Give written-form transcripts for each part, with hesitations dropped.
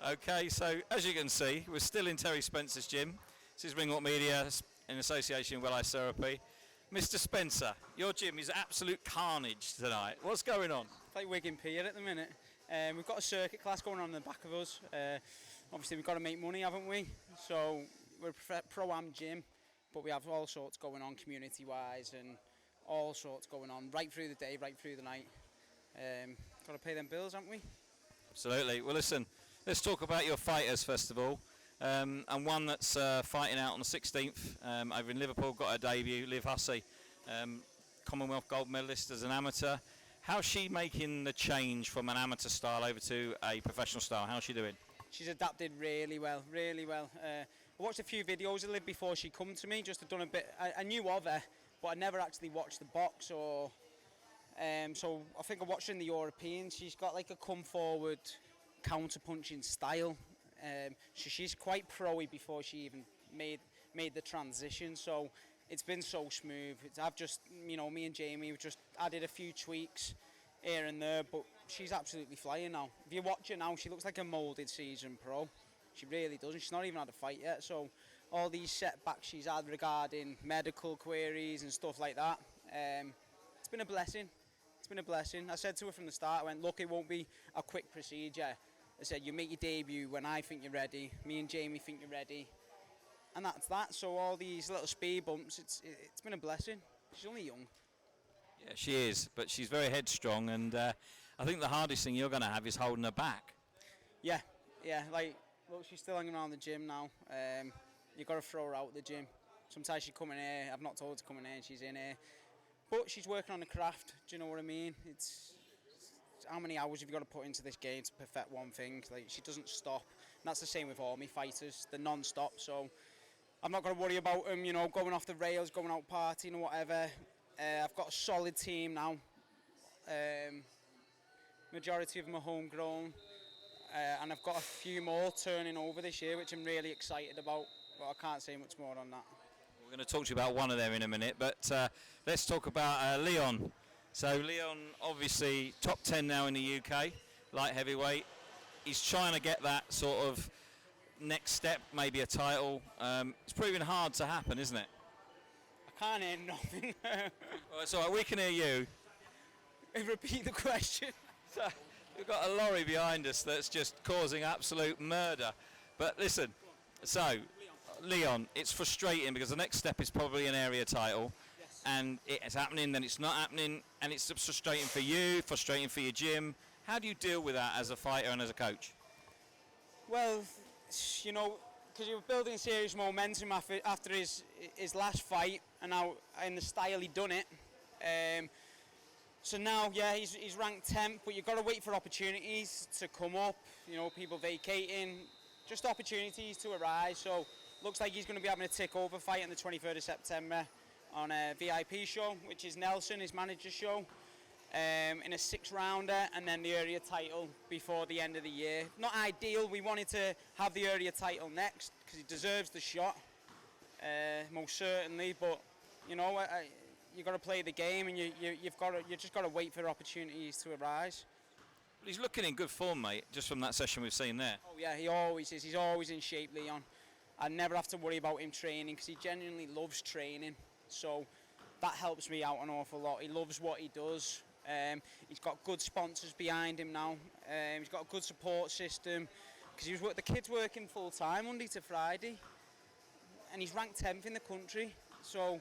Okay, so as you can see, we're still in Terry Spencer's gym. This is Ringwalk Media in association with Willis Therapy. Mr. Spencer, your gym is absolute carnage tonight. What's going on? It's like Wigan Pier at the minute. We've got a circuit class going on in the back of us. Obviously, we've got to make money, haven't we? So we're a pro-am gym, but we have all sorts going on community-wise and all sorts going on right through the day, right through the night. Got to pay them bills, haven't we? Absolutely. Well, listen, let's talk about your fighters first of all. And one that's fighting out on the 16th over in Liverpool, got her debut, Liv Hussey, Commonwealth gold medalist as an amateur. How's she making the change from an amateur style over to a professional style? How's she doing? She's adapted really well, really well. I watched a few videos of Liv before she come to me, just to done a bit. I knew of her, but I never actually watched the box or. So I think I watched her in the European. She's got like a come forward, counter punching style. So she's quite pro-y before she even made the transition. So it's been so smooth. I've just, me and Jamie, we've just added a few tweaks here and there, but she's absolutely flying now. If you watch her now, she looks like a moulded seasoned pro. She really does, and she's not even had a fight yet. So all these setbacks she's had regarding medical queries and stuff like that, it's been a blessing. It's been a blessing. I said to her from the start, I went, look, it won't be a quick procedure. I said, you make your debut when I think you're ready. Me and Jamie think you're ready. And that's that. So all these little speed bumps, it's been a blessing. She's only young. Yeah, she is, but she's very headstrong, and I think the hardest thing you're going to have is holding her back. Yeah, like, look, she's still hanging around the gym now. You've got to throw her out of the gym. Sometimes she come in here, I've not told her to come in here, and she's in here. But she's working on the craft, do you know what I mean? It's how many hours have you got to put into this game to perfect one thing? Like, she doesn't stop. And that's the same with all my fighters. They're non-stop, so I'm not going to worry about them, going off the rails, going out partying or whatever. I've got a solid team now. Majority of them are homegrown. And I've got a few more turning over this year, which I'm really excited about. But I can't say much more on that. We're going to talk to you about one of them in a minute, but let's talk about Leon. So Leon, obviously top 10 now in the UK, light heavyweight. He's trying to get that sort of next step, maybe a title. It's proving hard to happen, isn't it? I can't hear nothing. Well, it's all right, we can hear you. Repeat the question. So, we've got a lorry behind us that's just causing absolute murder. But listen, so Leon, it's frustrating because the next step is probably an area title. Yes. And it's happening, then it's not happening, and it's frustrating for you, frustrating for your gym. How do you deal with that as a fighter and as a coach? Well, because he was building serious momentum after his last fight, and now in the style he done it. So now, yeah, he's ranked 10th, but you've got to wait for opportunities to come up. People vacating, just opportunities to arise. So looks like he's going to be having a takeover fight on the 23rd of September on a VIP show, which is Nelson, his manager's show, in a 6-rounder, and then the area title before the end of the year. Not ideal. We wanted to have the area title next because he deserves the shot, most certainly. But you've got to play the game, and you just got to wait for opportunities to arise. Well, he's looking in good form, mate, just from that session we've seen there. Oh yeah, he always is. He's always in shape, Leon. I never have to worry about him training because he genuinely loves training. So that helps me out an awful lot. He loves what he does. He's got good sponsors behind him now. He's got a good support system because the kid's working full time Monday to Friday, and he's ranked 10th in the country. So,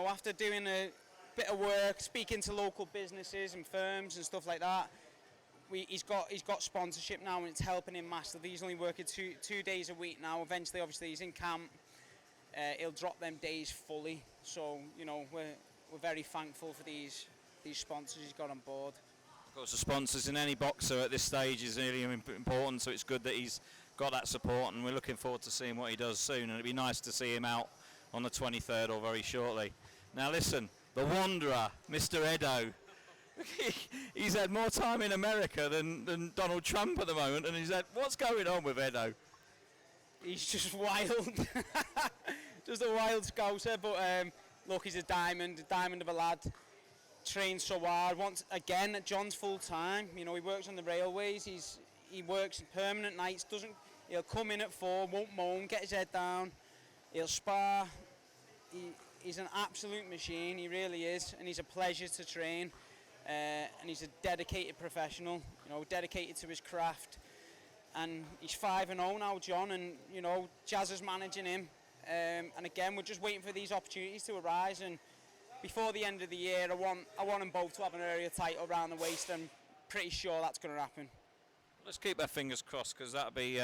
after doing a bit of work, speaking to local businesses and firms and stuff like that, he's got sponsorship now, and it's helping him massively. He's only working two days a week now. Eventually, obviously, he's in camp. He'll drop them days fully. So, we're very thankful for these sponsors he's got on board. Of course, the sponsors in any boxer at this stage is really important, so it's good that he's got that support, and we're looking forward to seeing what he does soon, and it'd be nice to see him out on the 23rd or very shortly. Now listen, the Wanderer, Mr. Edo, he's had more time in America than Donald Trump at the moment, and what's going on with Edo? He's just wild. Just a wild scouser, but look, he's a diamond of a lad. Trains so hard. Once again, John's full time. He works on the railways. he works permanent nights. He'll come in at 4, won't moan, get his head down. He'll spar. He's an absolute machine. He really is, and he's a pleasure to train. And he's a dedicated professional. Dedicated to his craft. And he's 5-0 now, John, and Jazz is managing him. And again, we're just waiting for these opportunities to arise. And before the end of the year, I want them both to have an area title around the waist. I'm pretty sure that's going to happen. Let's keep our fingers crossed, because that'll be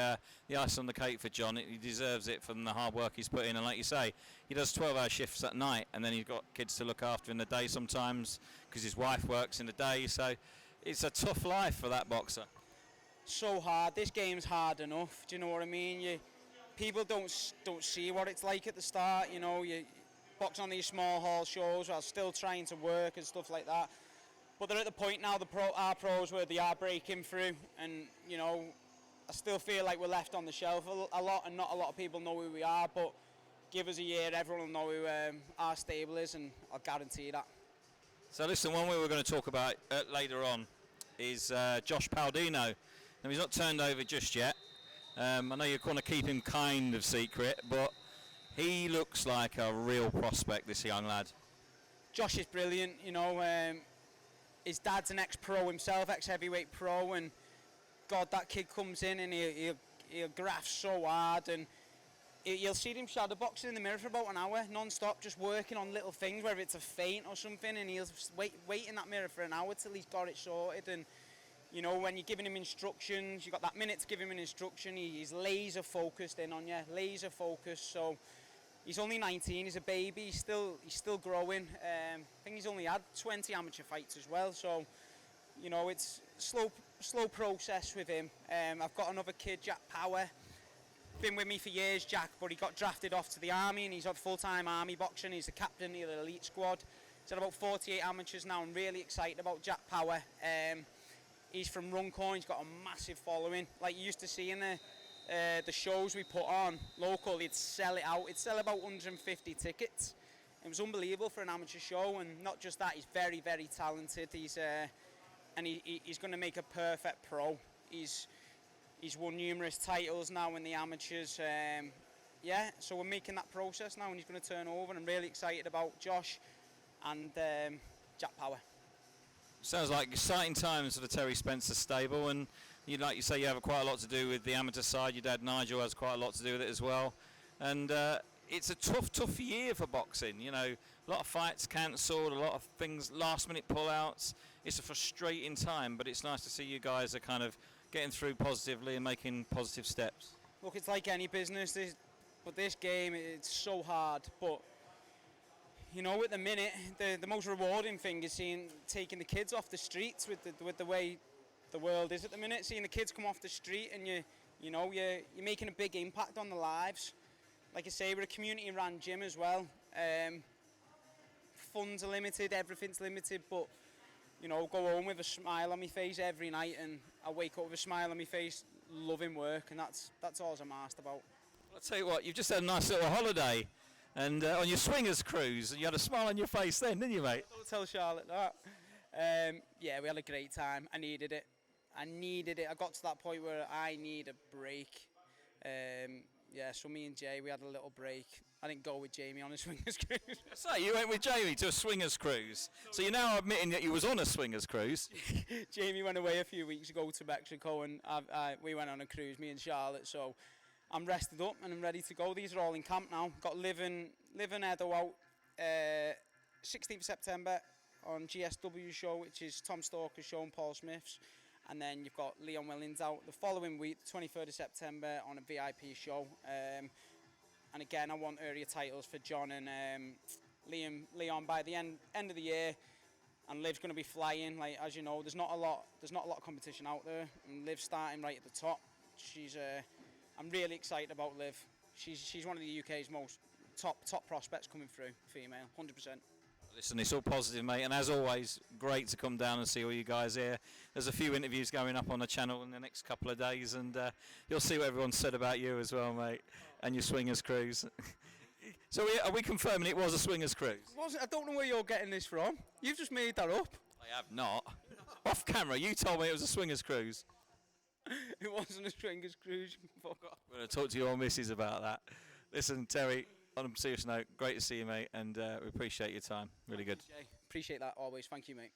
the ice on the cake for John. He deserves it from the hard work he's put in. And like you say, he does 12-hour shifts at night, and then he's got kids to look after in the day sometimes, because his wife works in the day. So it's a tough life for that boxer. So hard. This game's hard enough. Do you know what I mean? People don't see what it's like at the start. You box on these small hall shows while still trying to work and stuff like that. But they're at the point now, our pros, where they are breaking through, and I still feel like we're left on the shelf a lot, and not a lot of people know who we are. But give us a year, everyone will know who our stable is, and I'll guarantee that. So listen, one we were going to talk about later on is Josh Paldino. Now, he's not turned over just yet. I know you're going to keep him kind of secret, but he looks like a real prospect, this young lad. Josh is brilliant. His dad's an ex-pro himself, ex-heavyweight pro, and God, that kid comes in and he'll graft so hard, and you'll see him shadow boxing in the mirror for about an hour, non-stop, just working on little things, whether it's a feint or something, and he'll wait in that mirror for an hour till he's got it sorted. And when you're giving him instructions, you've got that minute to give him an instruction, he's laser focused in on you, laser focused. So he's only 19, he's a baby, he's still growing. I think he's only had 20 amateur fights as well, so it's slow process with him. I've got another kid, Jack Power, been with me for years, Jack, but he got drafted off to the army, and he's on full-time army boxing. He's the captain of the elite squad. He's had about 48 amateurs now. I'm really excited about Jack Power. He's from Runcorn. He's got a massive following. Like you used to see in the shows we put on local, he'd sell it out. He'd sell about 150 tickets. It was unbelievable for an amateur show, and not just that, he's very, very talented. He's going to make a perfect pro. He's won numerous titles now in the amateurs. So we're making that process now, and he's going to turn over. And I'm really excited about Josh and Jack Power. Sounds like exciting times for the Terry Spencer stable, and like you say, you have quite a lot to do with the amateur side. Your dad Nigel has quite a lot to do with it as well, and it's a tough year for boxing. A lot of fights cancelled, a lot of things, last-minute pullouts. It's a frustrating time, but it's nice to see you guys are kind of getting through positively and making positive steps. Look, it's like any business, but this game, it's so hard, but at the minute, the most rewarding thing is taking the kids off the streets with the way the world is at the minute. Seeing the kids come off the street, and you're making a big impact on their lives. Like I say, we're a community-run gym as well. Funds are limited, everything's limited, but go home with a smile on my face every night, and I wake up with a smile on my face, loving work, and that's all I'm asked about. I'll tell you what, you've just had a nice little holiday. And on your swingers cruise, and you had a smile on your face then, didn't you, mate? Don't tell Charlotte that. We had a great time. I needed it. I got to that point where I need a break. So me and Jay, we had a little break. I didn't go with Jamie on a swingers cruise. So you went with Jamie to a swingers cruise. So you're now admitting that you was on a swingers cruise. Jamie went away a few weeks ago to Mexico, and we went on a cruise, me and Charlotte. So I'm rested up and I'm ready to go. These are all in camp now. Got Liv and Edo out 16th of September on GSW show, which is Tom Stalker's show and Paul Smith's. And then you've got Leon Willings out the following week, 23rd of September, on a VIP show. And again, I want area titles for John and Leon by the end of the year. And Liv's going to be flying. Like, as you know, there's not a lot of competition out there. And Liv's starting right at the top. I'm really excited about Liv. She's one of the UK's most top prospects coming through, female, 100%. Listen, it's all positive, mate, and as always, great to come down and see all you guys here. There's a few interviews going up on the channel in the next couple of days, and you'll see what everyone said about you as well, mate, and your swingers cruise. So are we confirming it was a swingers cruise? I don't know where you're getting this from. You've just made that up. I have not. Off camera, you told me it was a swingers cruise. It wasn't as string as cruise. Fuck off. We're going to talk to your missus about that. Listen, Terry, on a serious note, great to see you, mate, and we appreciate your time. Really good. Jay. Appreciate that always. Thank you, mate.